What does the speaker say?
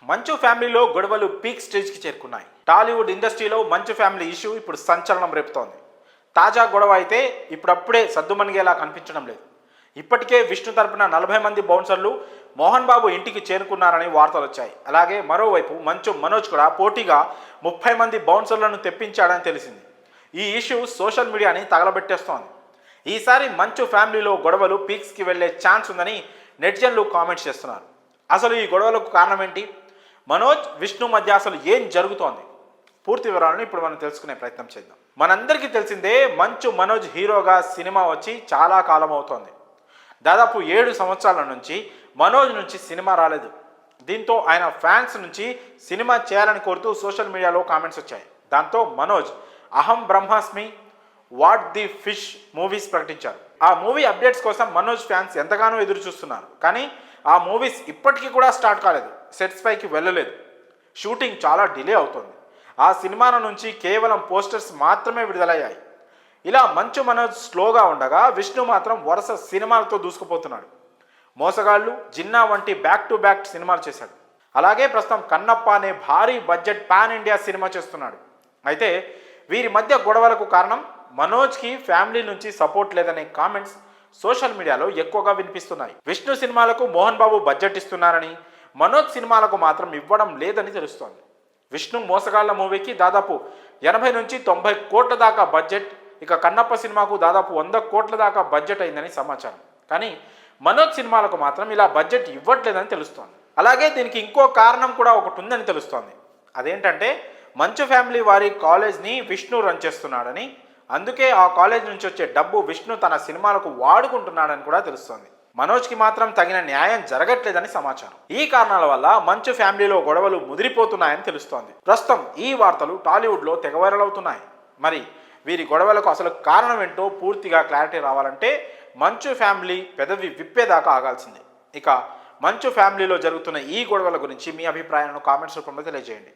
మంచు ఫ్యామిలీలో గొడవలు పీక్ స్టేజ్కి చేరుకున్నాయి. టాలీవుడ్ ఇండస్ట్రీలో మంచు ఫ్యామిలీ ఇష్యూ ఇప్పుడు సంచలనం రేపుతోంది. తాజా గొడవ అయితే ఇప్పుడప్పుడే సద్దుమణిగేలా కనిపించడం లేదు. ఇప్పటికే విష్ణు తరపున 40 మంది బౌన్సర్లు మోహన్ బాబు ఇంటికి చేరుకున్నారని వార్తలు వచ్చాయి. అలాగే మరోవైపు మంచు మనోజ్ కూడా పోటీగా 30 మంది బౌన్సర్లను తెప్పించాడని తెలిసింది. ఈ ఇష్యూ సోషల్ మీడియాని తగలబెట్టేస్తోంది. ఈసారి మంచు ఫ్యామిలీలో గొడవలు పీక్స్కి వెళ్లే ఛాన్స్ ఉందని నెటిజన్లు కామెంట్స్ చేస్తున్నారు. అసలు ఈ గొడవలకు కారణం ఏంటి? మనోజ్ విష్ణు మధ్య అసలు ఏం జరుగుతోంది? పూర్తి వివరాలను ఇప్పుడు మనం తెలుసుకునే ప్రయత్నం చేద్దాం. మనందరికీ తెలిసిందే, మంచు మనోజ్ హీరోగా సినిమా వచ్చి చాలా కాలం అవుతోంది. దాదాపు 7 సంవత్సరాల నుంచి మనోజ్ నుంచి సినిమా రాలేదు. దీంతో ఆయన ఫ్యాన్స్ నుంచి సినిమా చేయాలని కోరుతూ సోషల్ మీడియాలో కామెంట్స్ వచ్చాయి. దాంతో మనోజ్ అహం బ్రహ్మాస్మి, వాట్ ది ఫిష్ మూవీస్ ప్రకటించారు. ఆ మూవీ అప్డేట్స్ కోసం మనోజ్ ఫ్యాన్స్ ఎంతగానో ఎదురు చూస్తున్నారు. కానీ ఆ మూవీస్ ఇప్పటికీ కూడా స్టార్ట్ కాలేదు. సెట్స్ పైకి వెళ్ళలేదు. షూటింగ్ చాలా డిలే అవుతుంది. ఆ సినిమాల నుంచి కేవలం పోస్టర్స్ మాత్రమే విడుదలయ్యాయి. ఇలా మంచు మనోజ్ స్లోగా ఉండగా విష్ణు మాత్రం వరుస సినిమాలతో దూసుకుపోతున్నాడు. మోసగాళ్ళు, జిన్నా వంటి బ్యాక్ టు బ్యాక్ సినిమాలు చేశాడు. అలాగే ప్రస్తుతం కన్నప్ప అనే భారీ బడ్జెట్ పాన్ ఇండియా సినిమా చేస్తున్నాడు. అయితే వీరి మధ్య గొడవలకు కారణం మనోజ్కి ఫ్యామిలీ నుంచి సపోర్ట్ లేదనే కామెంట్స్ సోషల్ మీడియాలో ఎక్కువగా వినిపిస్తున్నాయి. విష్ణు సినిమాలకు మోహన్ బాబు బడ్జెట్ ఇస్తున్నారని, మనోజ్ సినిమాలకు మాత్రం ఇవ్వడం లేదని తెలుస్తోంది. విష్ణు మోసగాళ్ల మూవీకి దాదాపు 80 నుంచి 90 కోట్ల దాకా బడ్జెట్, ఇక కన్నప్ప సినిమాకు దాదాపు 100 కోట్ల దాకా బడ్జెట్ అయిందని సమాచారం. కానీ మనోజ్ సినిమాలకు మాత్రం ఇలా బడ్జెట్ ఇవ్వట్లేదని తెలుస్తోంది. అలాగే దీనికి ఇంకో కారణం కూడా ఒకటి ఉందని తెలుస్తోంది. అదేంటంటే మంచు ఫ్యామిలీ వారి కాలేజ్ని విష్ణు రన్ చేస్తున్నాడని, అందుకే ఆ కాలేజ్ నుంచి వచ్చే డబ్బు విష్ణు తన సినిమాలకు వాడుకుంటున్నాడని కూడా తెలుస్తోంది. మనోజ్కి మాత్రం తగిన న్యాయం జరగట్లేదని సమాచారం. ఈ కారణాల వల్ల మంచు ఫ్యామిలీలో గొడవలు ముదిరిపోతున్నాయని తెలుస్తోంది. ప్రస్తుతం ఈ వార్తలు టాలీవుడ్లో తెగ వైరల్ అవుతున్నాయి. మరి వీరి గొడవలకు అసలు కారణం ఏంటో పూర్తిగా క్లారిటీ రావాలంటే మంచు ఫ్యామిలీ పెదవి విప్పేదాకా ఆగాల్సిందే. ఇక మంచు ఫ్యామిలీలో జరుగుతున్న ఈ గొడవల గురించి మీ అభిప్రాయాలను కామెంట్స్ రూపంలో తెలియజేయండి.